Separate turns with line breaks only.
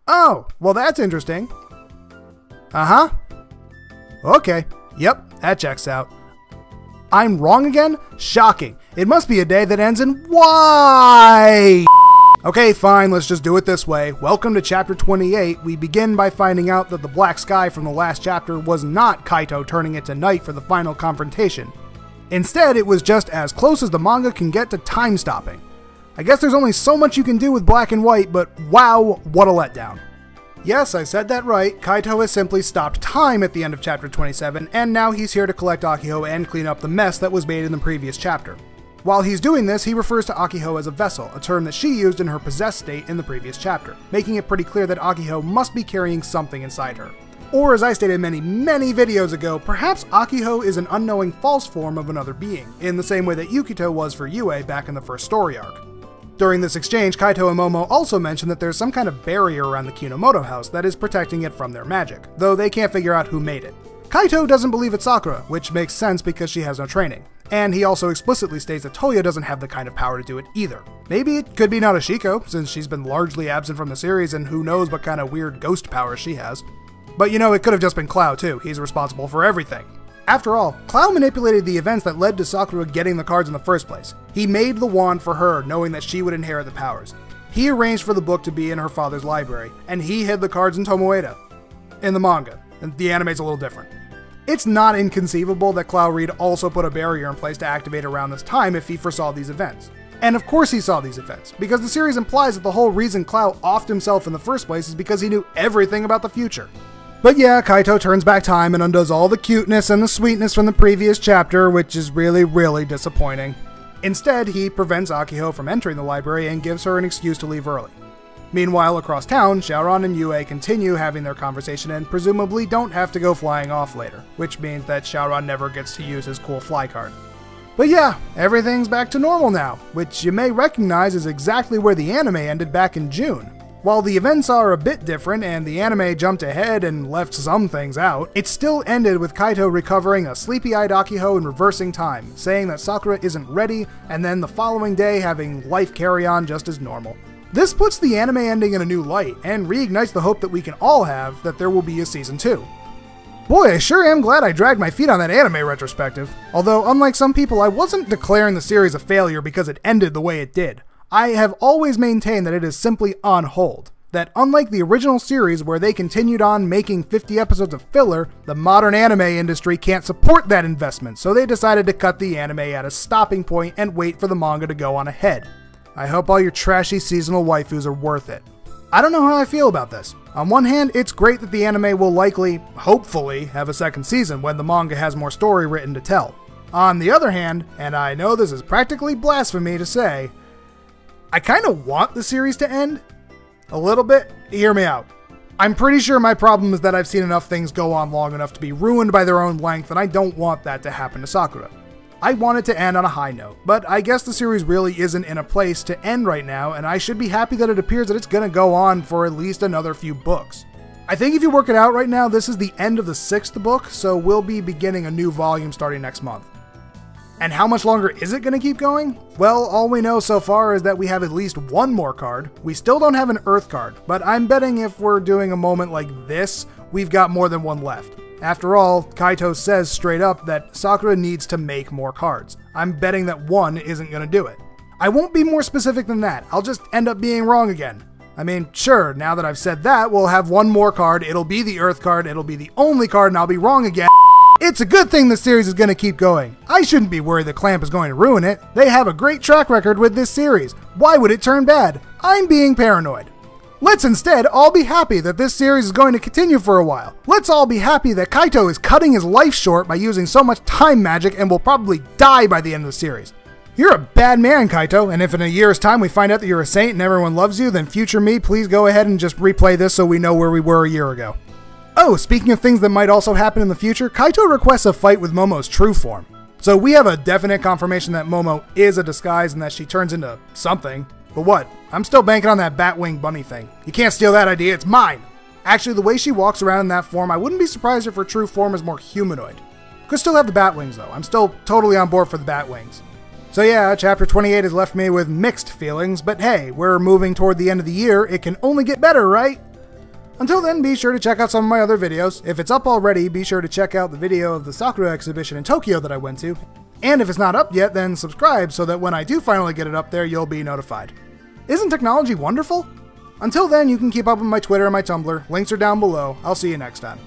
Oh, well that's interesting. Uh-huh. Okay. Yep, that checks out. I'm wrong again? Shocking. It must be a day that ends in Y. Okay, fine, let's just do it this way. Welcome to Chapter 28. We begin by finding out that the black sky from the last chapter was not Kaito turning into night for the final confrontation. Instead, it was just as close as the manga can get to time stopping. I guess there's only so much you can do with black and white, but wow, what a letdown. Yes, I said that right. Kaito has simply stopped time at the end of Chapter 27, and now he's here to collect Akiho and clean up the mess that was made in the previous chapter. While he's doing this, he refers to Akiho as a vessel, a term that she used in her possessed state in the previous chapter, making it pretty clear that Akiho must be carrying something inside her. Or as I stated many videos ago, perhaps Akiho is an unknowing false form of another being, in the same way that Yukito was for Yue back in the first story arc. During this exchange, Kaito and Momo also mention that there's some kind of barrier around the Kinomoto house that is protecting it from their magic, though they can't figure out who made it. Kaito doesn't believe it's Sakura, which makes sense because she has no training. And he also explicitly states that Toya doesn't have the kind of power to do it either. Maybe it could be Nadeshiko, since she's been largely absent from the series and who knows what kind of weird ghost powers she has. But you know, it could have just been Cloud too, he's responsible for everything. After all, Cloud manipulated the events that led to Sakura getting the cards in the first place. He made the wand for her, knowing that she would inherit the powers. He arranged for the book to be in her father's library, and he hid the cards in Tomoeda. In the manga, and the anime's a little different. It's not inconceivable that Cloud Reed also put a barrier in place to activate around this time if he foresaw these events. And of course he saw these events, because the series implies that the whole reason Cloud offed himself in the first place is because he knew everything about the future. But yeah, Kaito turns back time and undoes all the cuteness and the sweetness from the previous chapter, which is really disappointing. Instead, he prevents Akiho from entering the library and gives her an excuse to leave early. Meanwhile, across town, Shaoran and Yue continue having their conversation and presumably don't have to go flying off later, which means that Shaoran never gets to use his cool fly card. But yeah, everything's back to normal now, which you may recognize is exactly where the anime ended back in June. While the events are a bit different and the anime jumped ahead and left some things out, it still ended with Kaito recovering a sleepy-eyed Akiho and reversing time, saying that Sakura isn't ready, and then the following day having life carry on just as normal. This puts the anime ending in a new light, and reignites the hope that we can all have that there will be a season 2. Boy, I sure am glad I dragged my feet on that anime retrospective. Although, unlike some people, I wasn't declaring the series a failure because it ended the way it did. I have always maintained that it is simply on hold. That unlike the original series where they continued on making 50 episodes of filler, the modern anime industry can't support that investment, so they decided to cut the anime at a stopping point and wait for the manga to go on ahead. I hope all your trashy seasonal waifus are worth it. I don't know how I feel about this. On one hand, it's great that the anime will likely, hopefully, have a second season when the manga has more story written to tell. On the other hand, and I know this is practically blasphemy to say, I kinda want the series to end. A little bit. Hear me out. I'm pretty sure my problem is that I've seen enough things go on long enough to be ruined by their own length, and I don't want that to happen to Sakura. I want it to end on a high note, but I guess the series really isn't in a place to end right now, and I should be happy that it appears that it's gonna go on for at least another few books. I think if you work it out right now, this is the end of the 6th book, so we'll be beginning a new volume starting next month. And how much longer is it gonna keep going? Well, all we know so far is that we have at least one more card. We still don't have an Earth card, but I'm betting if we're doing a moment like this, we've got more than one left. After all, Kaito says straight up that Sakura needs to make more cards. I'm betting that one isn't gonna do it. I won't be more specific than that, I'll just end up being wrong again. I mean, sure, now that I've said that, we'll have one more card, it'll be the Earth card, it'll be the only card, and I'll be wrong again. It's a good thing the series is gonna keep going. I shouldn't be worried that Clamp is going to ruin it. They have a great track record with this series. Why would it turn bad? I'm being paranoid. Let's instead all be happy that this series is going to continue for a while. Let's all be happy that Kaito is cutting his life short by using so much time magic and will probably die by the end of the series. You're a bad man, Kaito, and if in a year's time we find out that you're a saint and everyone loves you, then future me, please go ahead and just replay this so we know where we were a year ago. Oh, speaking of things that might also happen in the future, Kaito requests a fight with Momo's true form. So we have a definite confirmation that Momo is a disguise and that she turns into something. But what? I'm still banking on that Batwing bunny thing. You can't steal that idea, it's mine! Actually, the way she walks around in that form, I wouldn't be surprised if her true form is more humanoid. Could still have the Batwings though, I'm still totally on board for the Batwings. So yeah, chapter 28 has left me with mixed feelings, but hey, we're moving toward the end of the year, it can only get better, right? Until then, be sure to check out some of my other videos. If it's up already, be sure to check out the video of the Sakura exhibition in Tokyo that I went to. And if it's not up yet, then subscribe so that when I do finally get it up there, you'll be notified. Isn't technology wonderful? Until then, you can keep up with my Twitter and my Tumblr. Links are down below. I'll see you next time.